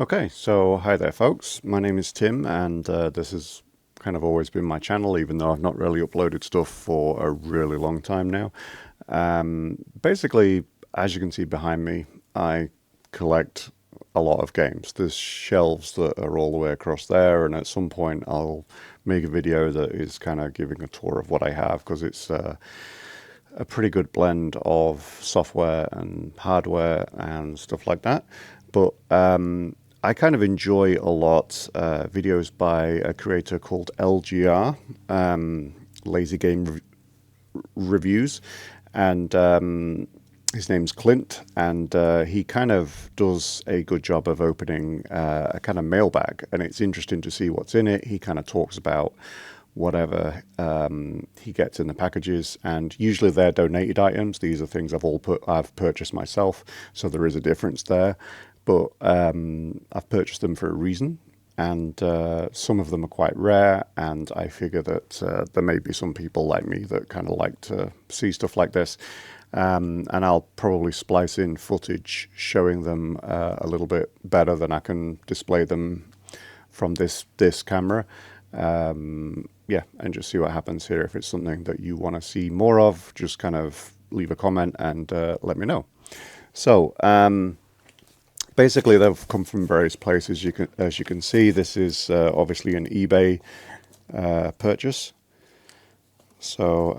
Okay, so hi there, folks. My name is Tim, and this has kind of always been my channel, even though I've not really uploaded stuff for a really long time now. Basically, as you can see behind me, I collect a lot of games. There's shelves that are all the way across there, and at some point I'll make a video that is kind of giving a tour of what I have, because it's a pretty good blend of software and hardware and stuff like that. But I kind of enjoy a lot videos by a creator called LGR, Lazy Game Reviews, and his name's Clint, and he kind of does a good job of opening a kind of mailbag, and it's interesting to see what's in it. He kind of talks about whatever he gets in the packages, and usually they're donated items. These are things I've purchased myself, so there is a difference there. But I've purchased them for a reason, and some of them are quite rare, and I figure that there may be some people like me that kind of like to see stuff like this. And I'll probably splice in footage showing them a little bit better than I can display them from this camera. Yeah, and just see what happens here. If it's something that you want to see more of, just kind of leave a comment and let me know. So basically, they've come from various places. As you can see, this is obviously an eBay purchase. So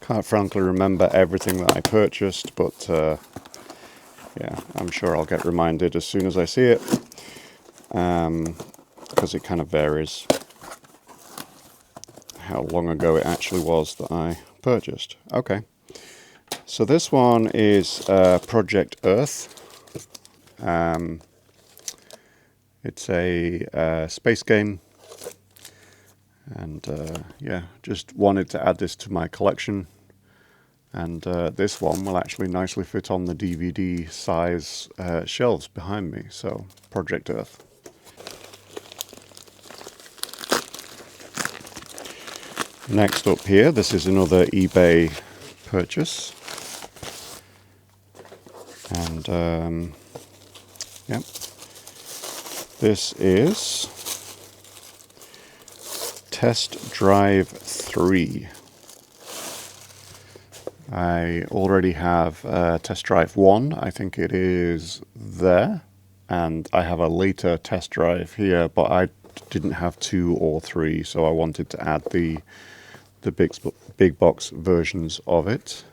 can't frankly remember everything that I purchased, but yeah, I'm sure I'll get reminded as soon as I see it, because it kind of varies how long ago it actually was that I purchased. Okay, so this one is Project Earth. It's a space game, and yeah, just wanted to add this to my collection. And this one will actually nicely fit on the DVD size shelves behind me. So, Project Earth. Next up here, this is another eBay purchase. And yeah, this is Test Drive 3. I already have Test Drive 1, I think it is there, and I have a later test drive here, but I didn't have 2 or 3, so I wanted to add the big box versions of it.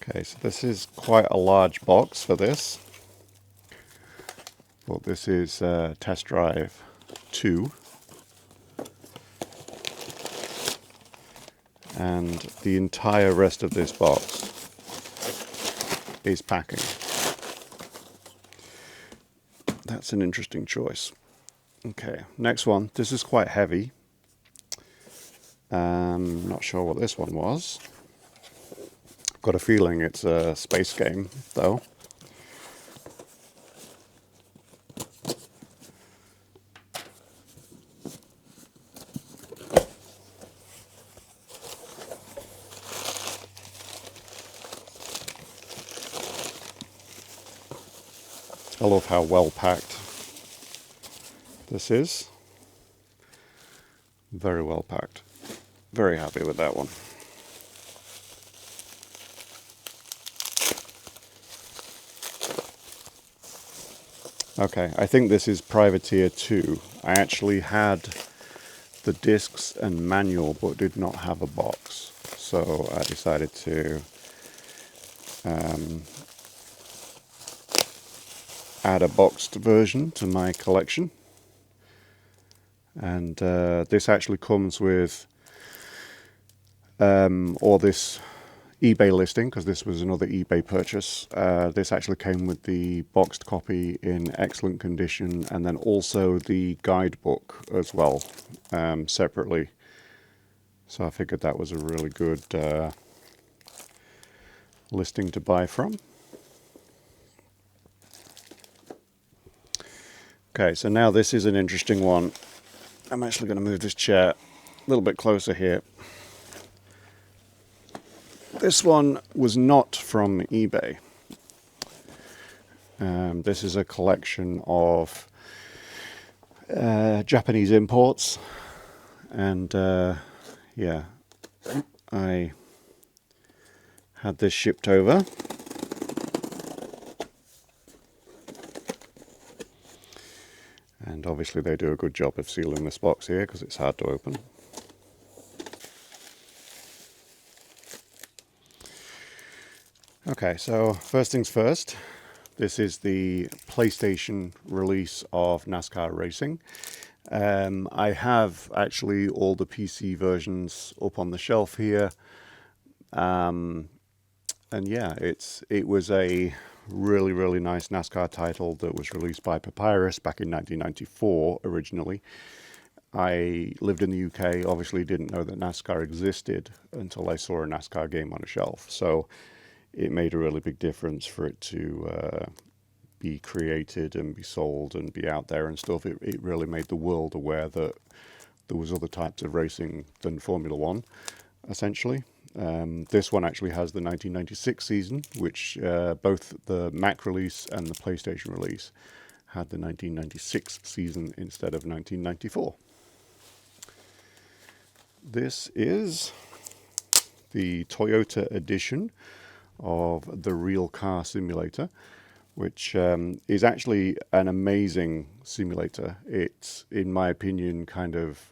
Okay, so this is quite a large box for this, but this is Test Drive 2. And the entire rest of this box is packing. That's an interesting choice. Okay, next one. This is quite heavy. Not sure what this one was. I've got a feeling it's a space game, though. I love how well packed this is. Very well packed. Very happy with that one. Okay, I think this is Privateer 2. I actually had the discs and manual, but did not have a box. So I decided to add a boxed version to my collection. And this actually comes with, or this eBay listing, because this was another eBay purchase. This actually came with the boxed copy in excellent condition, and then also the guidebook as well, separately. So I figured that was a really good listing to buy from. Okay, so now this is an interesting one. I'm actually going to move this chair a little bit closer here. This one was not from eBay. This is a collection of Japanese imports, and yeah, I had this shipped over. And obviously they do a good job of sealing this box here because it's hard to open. Okay, so first things first, this is the PlayStation release of NASCAR Racing. I have actually all the PC versions up on the shelf here. And yeah, it was a really nice NASCAR title that was released by Papyrus back in 1994 originally. I lived in the UK, obviously didn't know that NASCAR existed until I saw a NASCAR game on a shelf. So it made a really big difference for it to be created and be sold and be out there and stuff. It really made the world aware that there was other types of racing than Formula One, essentially. This one actually has the 1996 season, which both the Mac release and the PlayStation release had the 1996 season instead of 1994. This is the Toyota edition of the Real Car Simulator, which is actually an amazing simulator. It's, in my opinion, kind of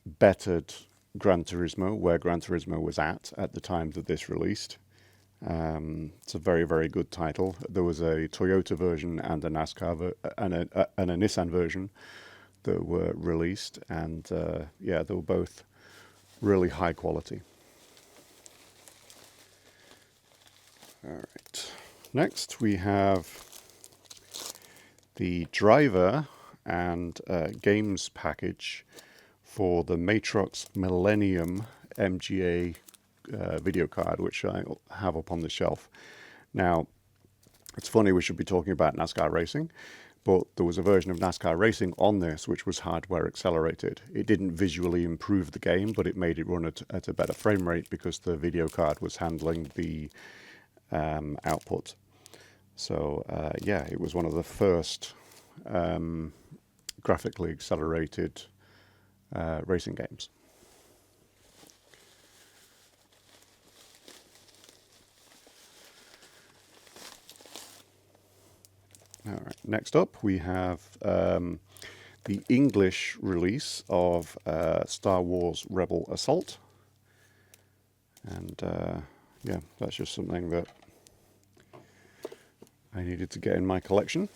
bettered Gran Turismo, where Gran Turismo was at the time that this released. It's a very good title. There was a Toyota version and a NASCAR and a Nissan version that were released, and yeah, they were both really high quality. All right. Next, we have the driver and games package for the Matrox Millennium MGA video card, which I have up on the shelf. Now, it's funny we should be talking about NASCAR Racing, but there was a version of NASCAR Racing on this which was hardware accelerated. It didn't visually improve the game, but it made it run at a better frame rate because the video card was handling the output. So yeah, it was one of the first graphically accelerated racing games. All right, next up we have the English release of Star Wars Rebel Assault. And yeah, that's just something that I needed to get in my collection.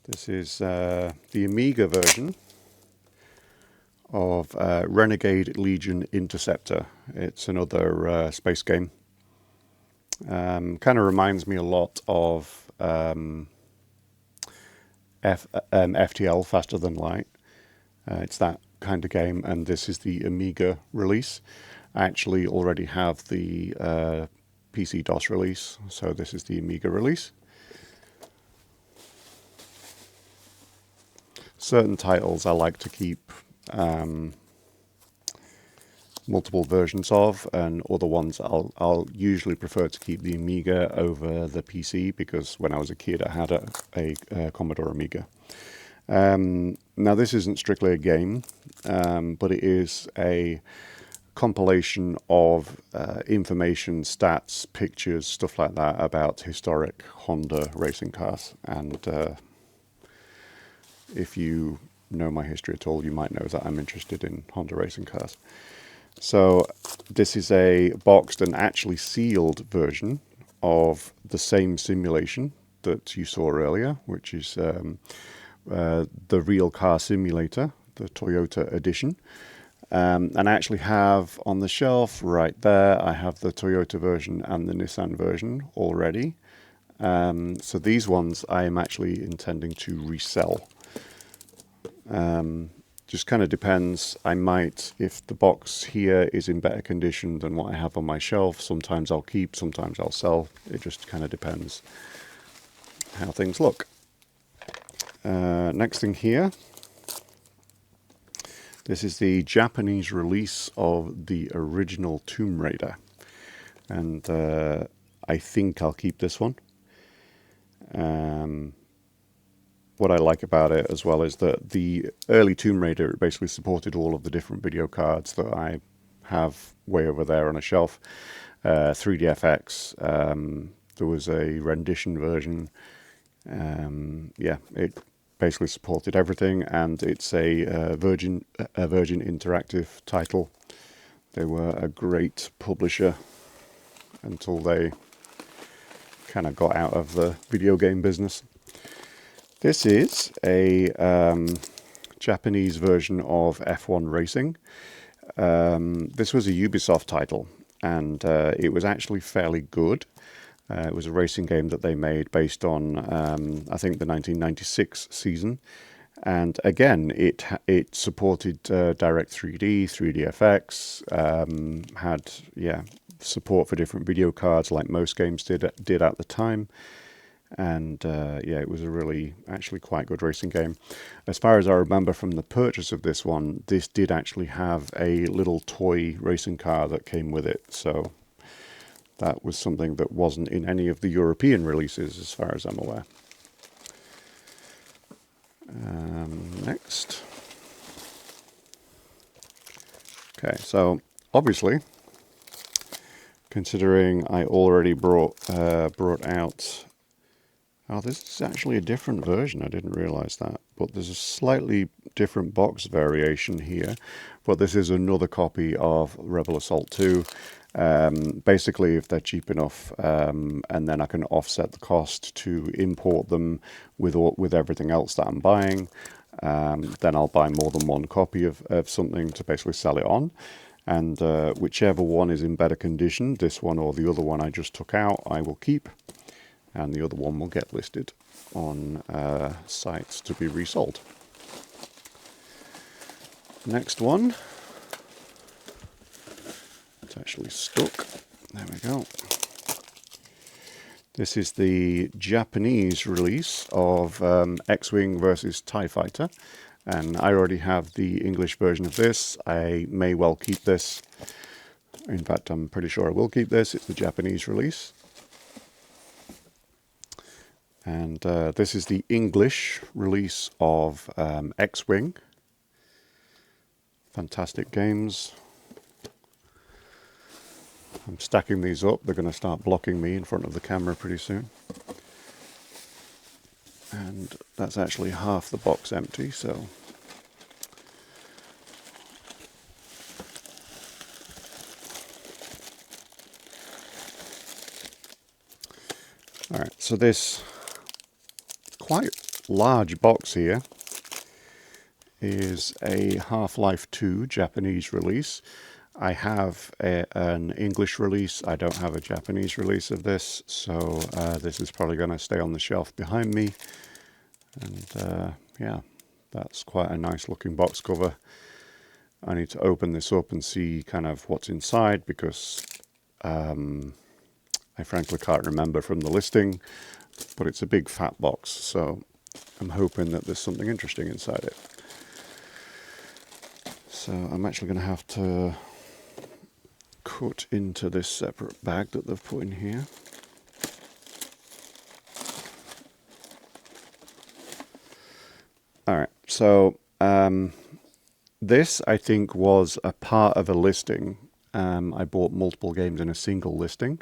This is the Amiga version of Renegade Legion Interceptor. It's another space game. Kind of reminds me a lot of FTL, Faster Than Light. It's that kind of game, and this is the Amiga release. I actually already have the PC DOS release, so this is the Amiga release. Certain titles I like to keep multiple versions of, and other ones I'll usually prefer to keep the Amiga over the PC, because when I was a kid I had a Commodore Amiga. Now this isn't strictly a game, but it is a compilation of information, stats, pictures, stuff like that about historic Honda racing cars. And if you know my history at all, you might know that I'm interested in Honda racing cars. So this is a boxed and actually sealed version of the same simulation that you saw earlier, which is the Real Car Simulator, the Toyota edition. And I actually have on the shelf right there, I have the Toyota version and the Nissan version already. So these ones I am actually intending to resell. Just kind of depends. I might, if the box here is in better condition than what I have on my shelf, sometimes I'll keep, sometimes I'll sell. It just kind of depends how things look. Next thing here. This is the Japanese release of the original Tomb Raider. and I think I'll keep this one. What I like about it as well is that the early Tomb Raider basically supported all of the different video cards that I have way over there on a shelf. 3DFX, there was a rendition version. Yeah, it basically supported everything, and it's a Virgin Interactive title. They were a great publisher until they kind of got out of the video game business. This is a Japanese version of F1 Racing. This was a Ubisoft title, and it was actually fairly good. It was a racing game that they made based on, I think, the 1996 season. And again, it supported Direct 3D, 3DFX, had support for different video cards like most games did at the time. And yeah, it was a really actually quite good racing game. As far as I remember from the purchase of this one, this did actually have a little toy racing car that came with it. So that was something that wasn't in any of the European releases, as far as I'm aware. Next. Okay, so obviously, considering I already brought out... Oh, this is actually a different version. I didn't realize that. But there's a slightly different box variation here. But this is another copy of Rebel Assault 2. Basically, if they're cheap enough, and then I can offset the cost to import them with everything else that I'm buying, then I'll buy more than one copy of something to basically sell it on. And whichever one is in better condition, this one or the other one I just took out, I will keep. And the other one will get listed on sites to be resold. Next one. It's actually stuck. There we go. This is the Japanese release of X-Wing versus TIE Fighter. And I already have the English version of this. I may well keep this. In fact, I'm pretty sure I will keep this. It's the Japanese release. And this is the English release of X-Wing. Fantastic games. I'm stacking these up. They're going to start blocking me in front of the camera pretty soon. And that's actually half the box empty, so... Alright, so this quite large box here is a Half-Life 2 Japanese release. I have an English release. I don't have a Japanese release of this, so this is probably going to stay on the shelf behind me. And yeah, that's quite a nice looking box cover. I need to open this up and see kind of what's inside, because I frankly can't remember from the listing, but it's a big fat box, so I'm hoping that there's something interesting inside it. So I'm actually going to have to cut into this separate bag that they've put in here. Alright, so this I think was a part of a listing. I bought multiple games in a single listing,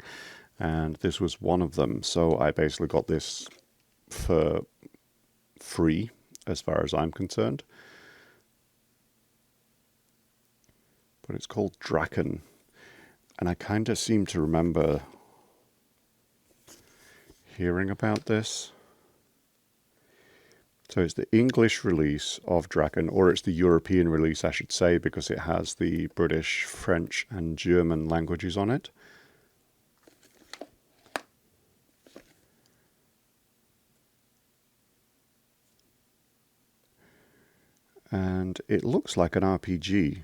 and this was one of them. So I basically got this for free, as far as I'm concerned. But it's called Draken. And I kind of seem to remember hearing about this. So it's the English release of Draken, or it's the European release, I should say, because it has the British, French, and German languages on it. And it looks like an RPG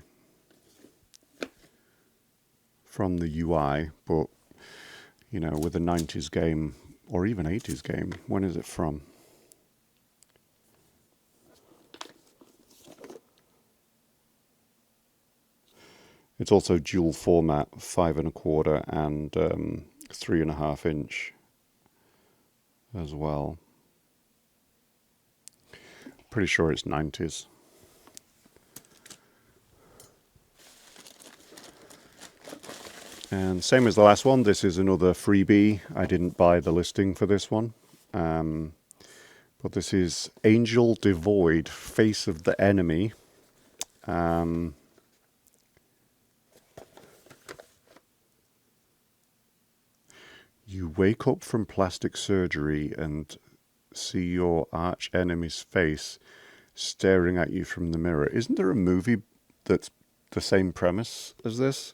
from the UI, but, you know, with a 90s game, or even 80s game. When is it from? It's also dual format, 5.25 and 3.5 inch as well. Pretty sure it's 90s. And same as the last one, this is another freebie. I didn't buy the listing for this one. But this is Angel Devoid, Face of the Enemy. You wake up from plastic surgery and see your arch enemy's face staring at you from the mirror. Isn't there a movie that's the same premise as this?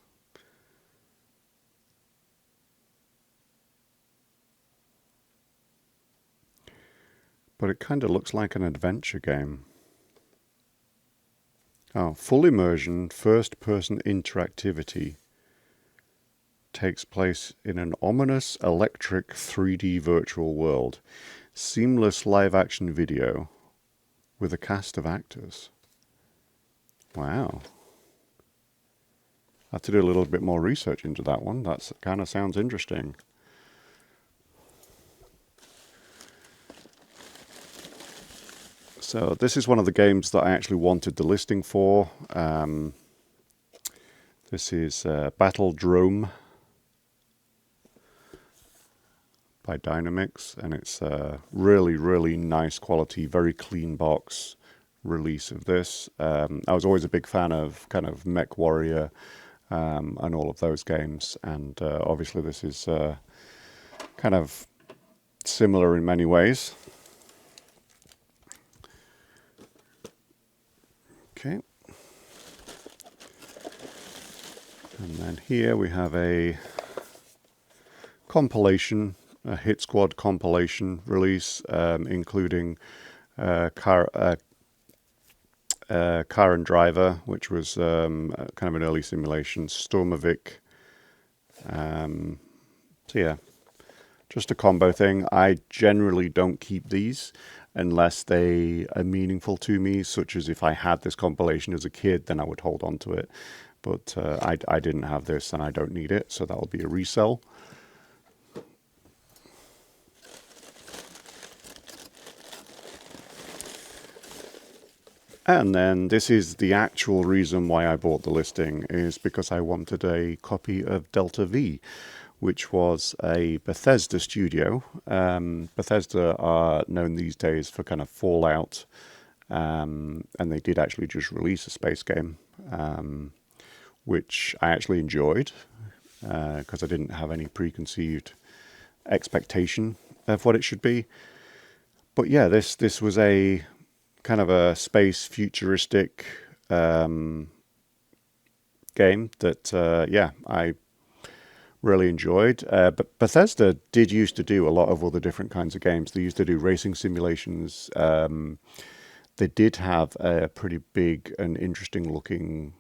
But it kind of looks like an adventure game. Oh, full immersion, first-person interactivity. Takes place in an ominous electric 3D virtual world. Seamless live-action video with a cast of actors. Wow. I have to do a little bit more research into that one. That kind of sounds interesting. So this is one of the games that I actually wanted the listing for. This is Battle Drome by Dynamix, and it's a really, really nice quality, very clean box release of this. I was always a big fan of kind of Mech Warrior and all of those games, and obviously this is kind of similar in many ways. Okay. And then here we have a compilation, a Hit Squad compilation release, including Car and Driver, which was kind of an early simulation, Stormovic. So yeah, just a combo thing. I generally don't keep these unless they are meaningful to me, such as if I had this compilation as a kid, then I would hold on to it. But I didn't have this and I don't need it, so that'll be a resell. And then this is the actual reason why I bought the listing, is because I wanted a copy of Delta V, which was a Bethesda studio. Bethesda are known these days for kind of Fallout, and they did actually just release a space game, which I actually enjoyed, because I didn't have any preconceived expectation of what it should be. But yeah, this was a kind of a space futuristic game that, yeah, I really enjoyed. But Bethesda did used to do a lot of other different kinds of games. They used to do racing simulations. They did have a pretty big and interesting looking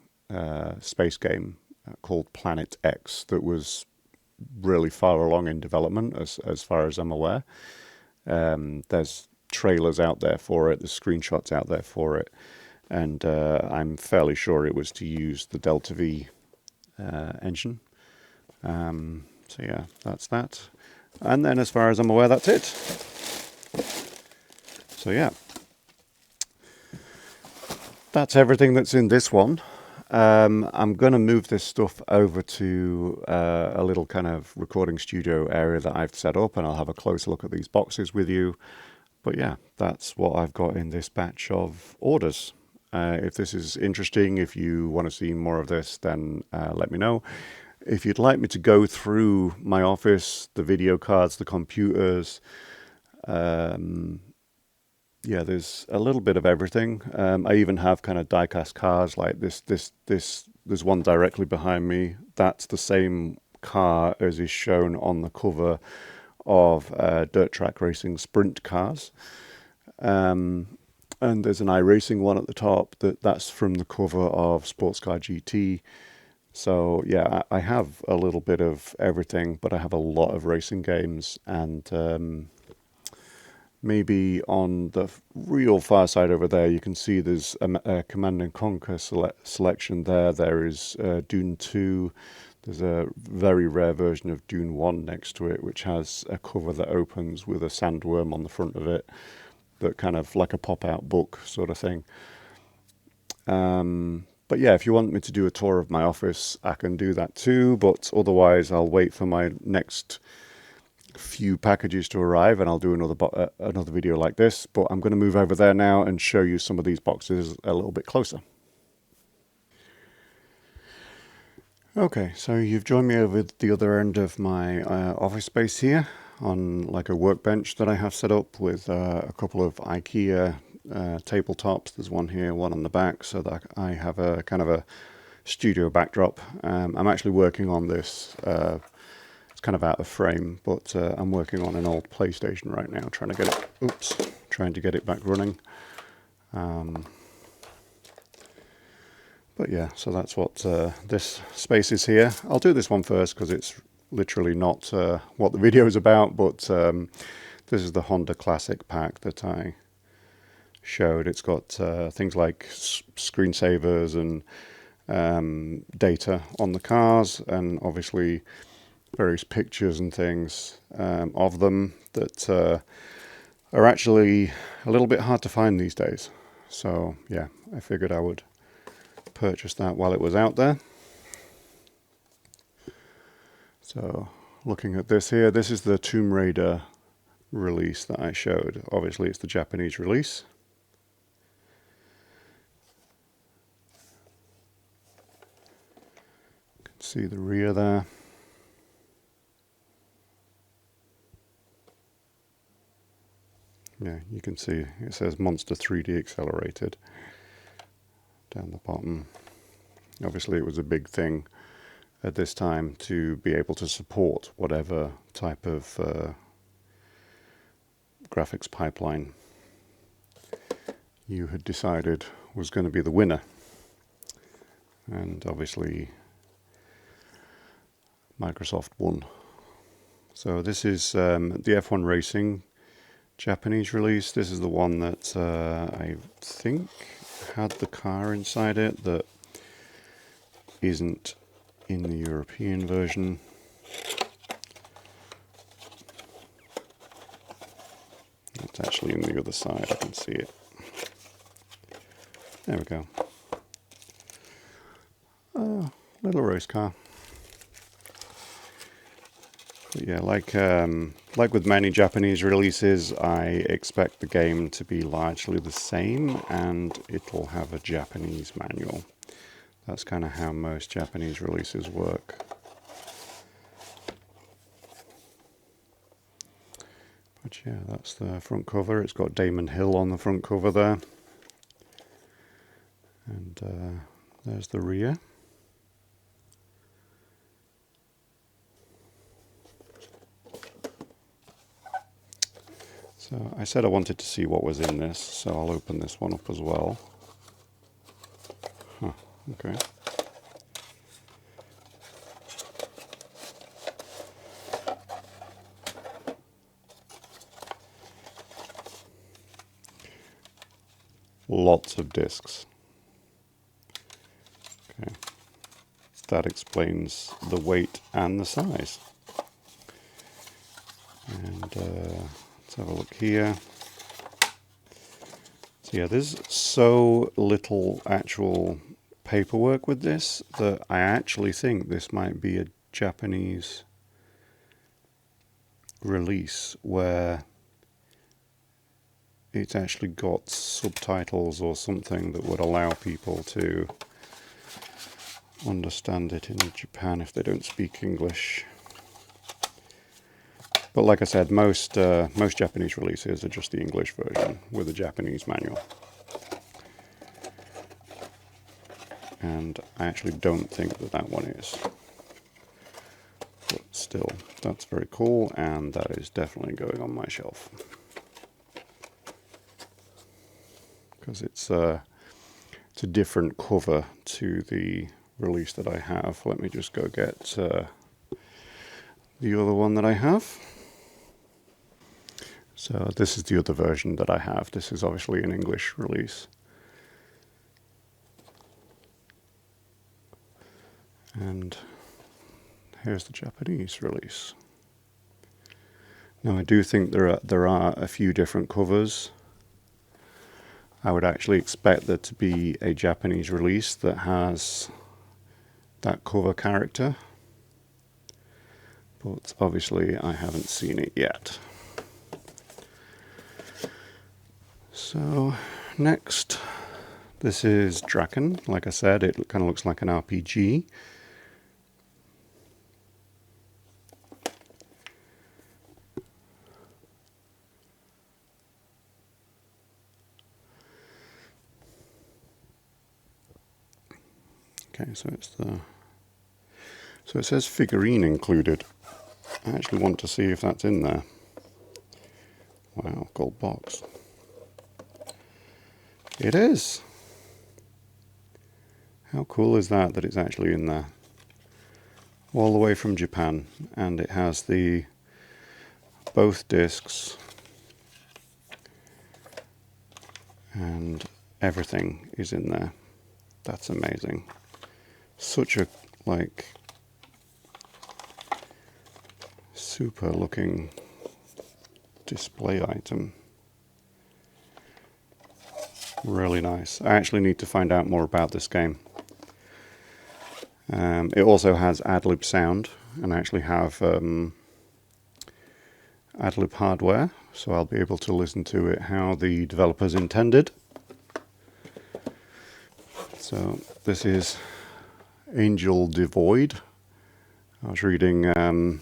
space game called Planet X that was really far along in development as far as I'm aware. There's trailers out there for it, there's screenshots out there for it, and I'm fairly sure it was to use the Delta V engine. So yeah, that's that. And then as far as I'm aware, that's it. So yeah, that's everything that's in this one. I'm going to move this stuff over to a little kind of recording studio area that I've set up, and I'll have a closer look at these boxes with you. But yeah, that's what I've got in this batch of orders. If this is interesting, if you want to see more of this, then let me know. If you'd like me to go through my office, the video cards, the computers, yeah, there's a little bit of everything. I even have kind of die-cast cars like this. There's one directly behind me. That's the same car as is shown on the cover of Dirt Track Racing Sprint cars. And there's an iRacing one at the top. That's from the cover of Sports Car GT. So yeah, I have a little bit of everything, but I have a lot of racing games, and Maybe on the real far side over there, you can see there's a Command and Conquer selection there. There is Dune 2. There's a very rare version of Dune 1 next to it, which has a cover that opens with a sandworm on the front of it, that kind of like a pop-out book sort of thing. But yeah, if you want me to do a tour of my office, I can do that too. But otherwise, I'll wait for my next few packages to arrive and I'll do another video like this. But I'm going to move over there now and show you some of these boxes a little bit closer. Okay, so you've joined me over the other end of my office space here on like a workbench that I have set up with a couple of IKEA tabletops. There's one here, one on the back, so that I have a kind of a studio backdrop. I'm actually working on this. It's kind of out of frame, but I'm working on an old PlayStation right now, trying to get it back running. But yeah, so that's what this space is here. I'll do this one first because it's literally not what the video is about, but this is the Honda Classic pack that I showed. It's got things like screensavers and data on the cars, and obviously various pictures and things of them that are actually a little bit hard to find these days. So yeah, I figured I would purchase that while it was out there. So looking at this here, this is the Tomb Raider release that I showed. Obviously it's the Japanese release. You can see the rear there. Yeah, you can see it says Monster 3D Accelerated down the bottom. Obviously it was a big thing at this time to be able to support whatever type of graphics pipeline you had decided was going to be the winner. And obviously Microsoft won. So this is the F1 Racing Japanese release. This is the one that I think had the car inside it that isn't in the European version. It's actually in the other side, I can see it. There we go. Little race car. But yeah, like with many Japanese releases, I expect the game to be largely the same, and it'll have a Japanese manual. That's kind of how most Japanese releases work. But yeah, that's the front cover. It's got Damon Hill on the front cover there. And there's the rear. So I said I wanted to see what was in this, so I'll open this one up as well. Huh, okay. Lots of discs. Okay. That explains the weight and the size. And let's have a look here. So yeah, there's so little actual paperwork with this that I actually think this might be a Japanese release where it's actually got subtitles or something that would allow people to understand it in Japan if they don't speak English. But like I said, most Japanese releases are just the English version with a Japanese manual. And I actually don't think that that one is. But still, that's very cool, and that is definitely going on my shelf. Because it's a different cover to the release that I have. Let me just go get the other one that I have. So this is the other version that I have. This is obviously an English release. And here's the Japanese release. Now I do think there are a few different covers. I would actually expect there to be a Japanese release that has that cover character, but obviously I haven't seen it yet. So next, this is Draken. Like I said, it kind of looks like an RPG. Okay, so it says figurine included. I actually want to see if that's in there. Wow, gold box. It is. How cool is that it's actually in there? All the way from Japan, and it has both discs and everything is in there. That's amazing. Such a super looking display item. Really nice. I actually need to find out more about this game. It also has ad-lib sound, and I actually have ad-lib hardware, so I'll be able to listen to it how the developers intended. So this is Angel Devoid. I was reading the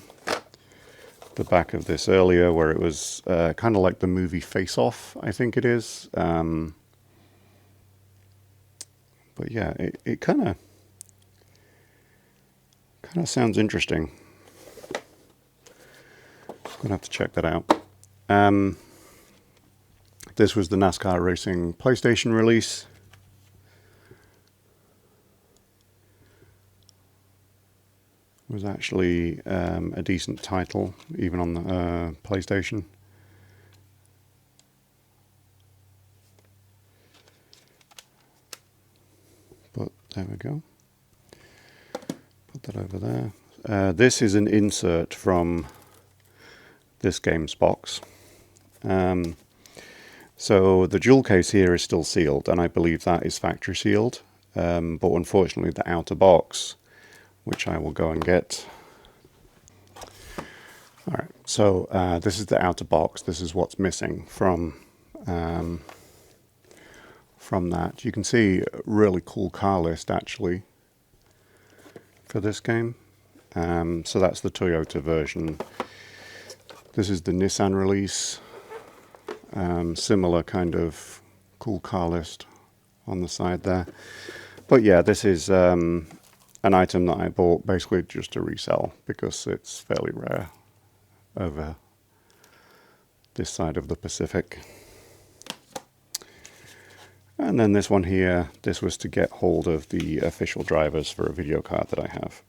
back of this earlier, where it was kind of like the movie Face Off, I think it is. But yeah, it kind of sounds interesting. I'm gonna have to check that out. This was the NASCAR Racing PlayStation release. It was actually a decent title, even on the PlayStation. But there we go. Put that over there. This is an insert from this game's box. So the jewel case here is still sealed, and I believe that is factory sealed. But unfortunately the outer box, which I will go and get. Alright, so this is the outer box. This is what's missing from that. You can see a really cool car list actually for this game. So that's the Toyota version. This is the Nissan release. Similar kind of cool car list on the side there. But yeah, this is an item that I bought basically just to resell because it's fairly rare over this side of the Pacific. And then this one here, this was to get hold of the official drivers for a video card that I have.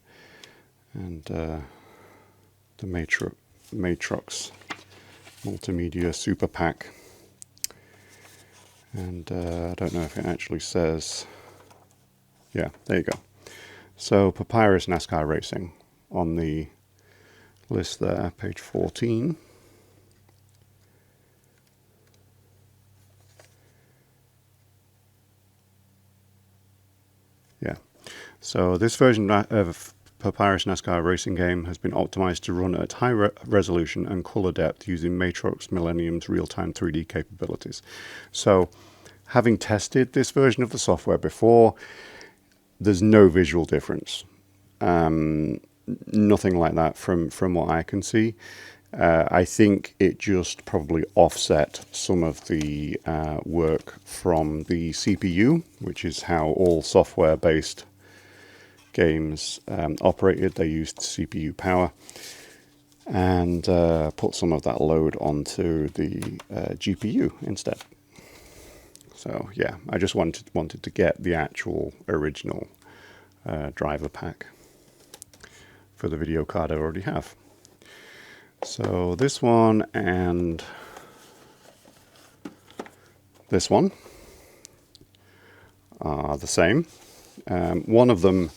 And the Matrix Multimedia Super Pack. And I don't know if it actually says... Yeah, there you go. So Papyrus NASCAR Racing on the list there, page 14. Yeah, so this version of Papyrus NASCAR Racing game has been optimized to run at high resolution and color depth using Matrix Millennium's real-time 3D capabilities. So, having tested this version of the software before, there's no visual difference. Nothing like that from what I can see. I think it just probably offset some of the work from the CPU, which is how all software-based games operated. They used CPU power, and put some of that load onto the GPU instead. So yeah, I just wanted to get the actual original driver pack for the video card I already have. So this one and this one are the same. One of them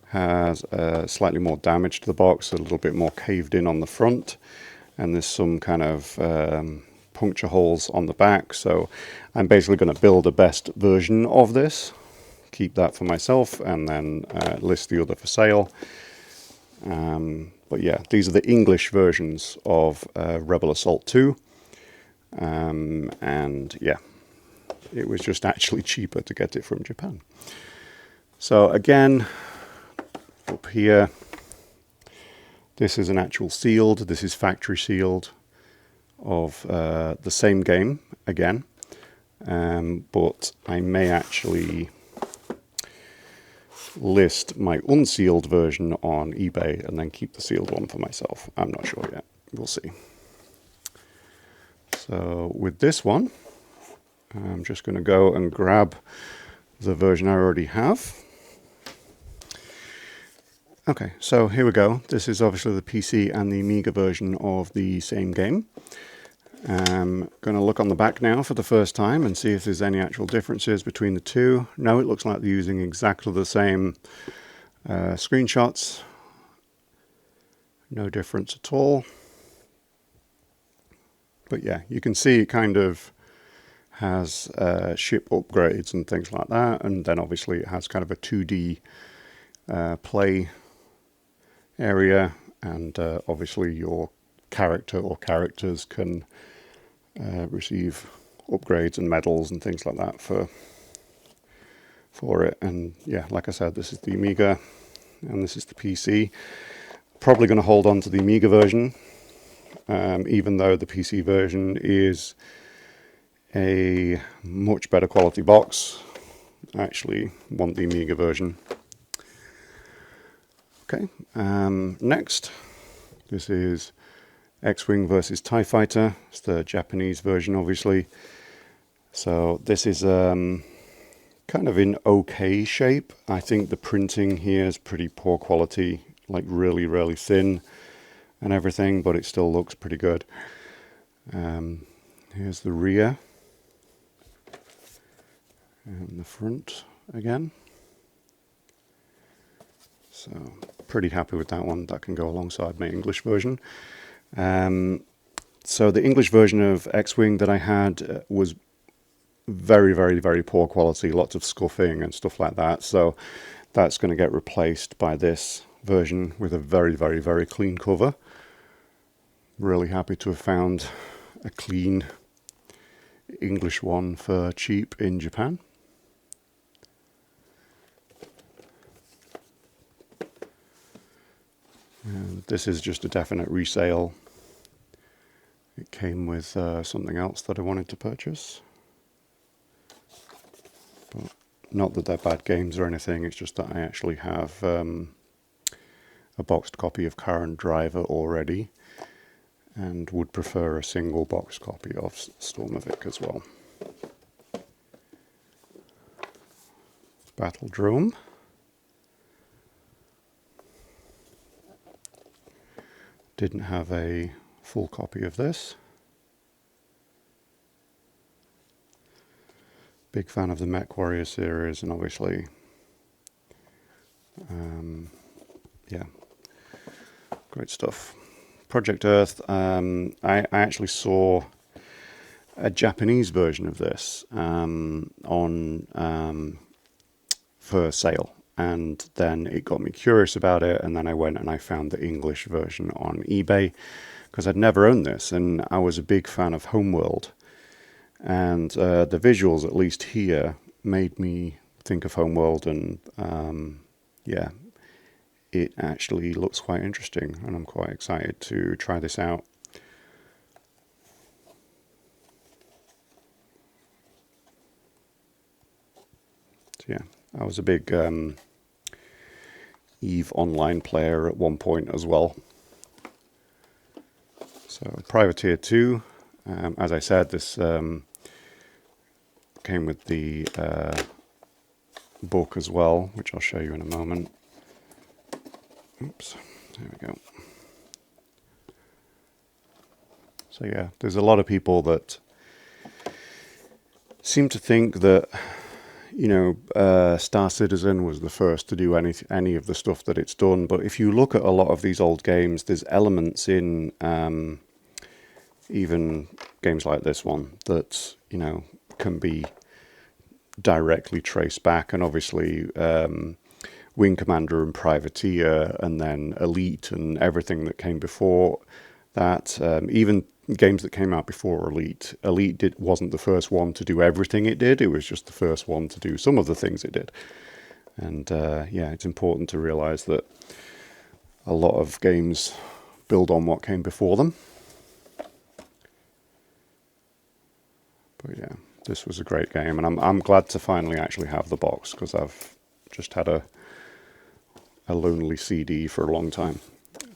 has slightly more damage to the box, a little bit more caved in on the front, and there's some kind of puncture holes on the back. So I'm basically going to build a best version of this, keep that for myself, and then list the other for sale. But yeah, these are the English versions of Rebel Assault 2. And yeah, it was just actually cheaper to get it from Japan. So again, up here, this is an actual sealed, this is factory sealed of the same game again. But I may actually list my unsealed version on eBay and then keep the sealed one for myself. I'm not sure yet. We'll see. So with this one, I'm just going to go and grab the version I already have. Okay, so here we go. This is obviously the PC and the Amiga version of the same game. I'm going to look on the back now for the first time and see if there's any actual differences between the two. No, it looks like they're using exactly the same screenshots. No difference at all. But yeah, you can see it kind of has ship upgrades and things like that. And then obviously it has kind of a 2D play area. And obviously your character or characters can receive upgrades and medals and things like that for it. And yeah, like I said, this is the Amiga and this is the PC. Probably going to hold on to the Amiga version, even though the PC version is a much better quality box. I actually want the Amiga version. Okay, next, this is X-Wing versus TIE Fighter. It's the Japanese version, obviously. So this is kind of in okay shape. I think the printing here is pretty poor quality, like really, really thin and everything, but it still looks pretty good. Here's the rear and the front again. So pretty happy with that one. That can go alongside my English version. So the English version of X-Wing that I had was very, very, very poor quality, lots of scuffing and stuff like that. So that's going to get replaced by this version with a very, very, very clean cover. Really happy to have found a clean English one for cheap in Japan. And this is just a definite resale. It came with something else that I wanted to purchase. But not that they're bad games or anything, it's just that I actually have a boxed copy of Car and Driver already, and would prefer a single box copy of Stormovic as well. Battle Drone. Didn't have a full copy of this. Big fan of the Mech Warrior series, and obviously, yeah, great stuff. Project Earth, I actually saw a Japanese version of this on for sale, and then it got me curious about it, and then I went and I found the English version on eBay, because I'd never owned this, and I was a big fan of Homeworld, and the visuals, at least here, made me think of Homeworld, and yeah, it actually looks quite interesting, and I'm quite excited to try this out. So yeah, I was a big EVE Online player at one point as well. So Privateer 2, as I said, this came with the book as well, which I'll show you in a moment. Oops, there we go. So yeah, there's a lot of people that seem to think that, Star Citizen was the first to do any of the stuff that it's done. But if you look at a lot of these old games, there's elements in even games like this one that, can be directly traced back. And obviously Wing Commander and Privateer and then Elite and everything that came before that, even games that came out before Elite wasn't the first one to do everything it did. It was just the first one to do some of the things it did. And it's important to realize that a lot of games build on what came before them. But yeah, this was a great game, and I'm glad to finally actually have the box, because I've just had a lonely CD for a long time.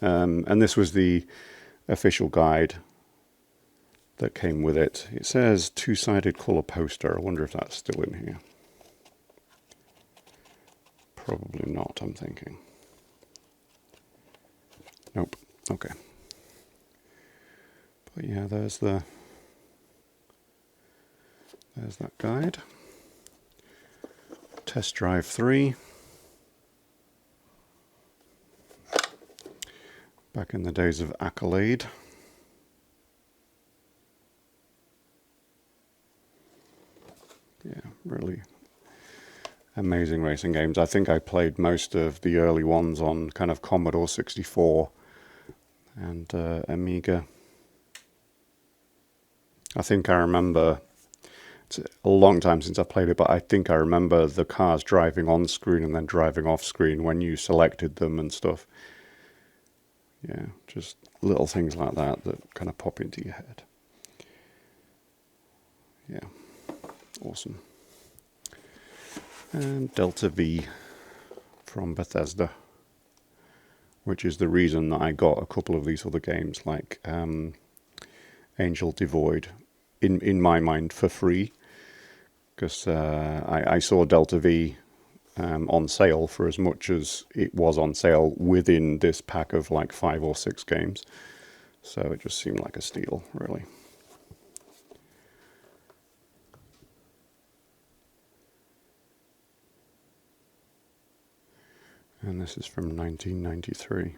And this was the official guide that came with it. It says two-sided colour poster. I wonder if that's still in here. Probably not, I'm thinking. Nope. Okay. But yeah, there's that guide. Test Drive 3. Back in the days of Accolade. Yeah, really amazing racing games. I think I played most of the early ones on kind of Commodore 64 and Amiga. I think I remember, it's a long time since I played it, but I think I remember the cars driving on screen and then driving off screen when you selected them and stuff. Yeah, just little things like that that kind of pop into your head. Yeah. Awesome. And Delta V from Bethesda, which is the reason that I got a couple of these other games like Angel Devoid in my mind for free, because I saw Delta V on sale for as much as it was on sale within this pack of like 5 or 6 games. So it just seemed like a steal, really. And this is from 1993.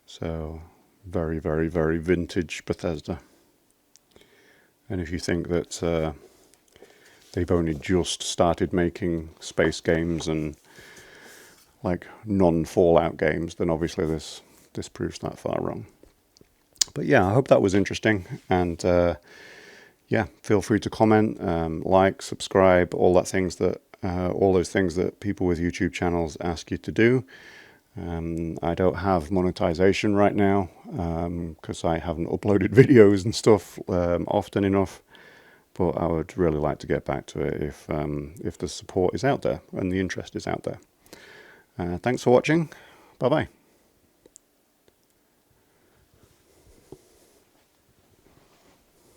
So very, very, very vintage Bethesda. And if you think that they've only just started making space games and like non-Fallout games, then obviously this proves that far wrong. But yeah, I hope that was interesting. And yeah, feel free to comment, like, subscribe, all those things that people with YouTube channels ask you to do. I don't have monetization right now because I haven't uploaded videos and stuff often enough. But I would really like to get back to it if the support is out there and the interest is out there. Thanks for watching. Bye bye.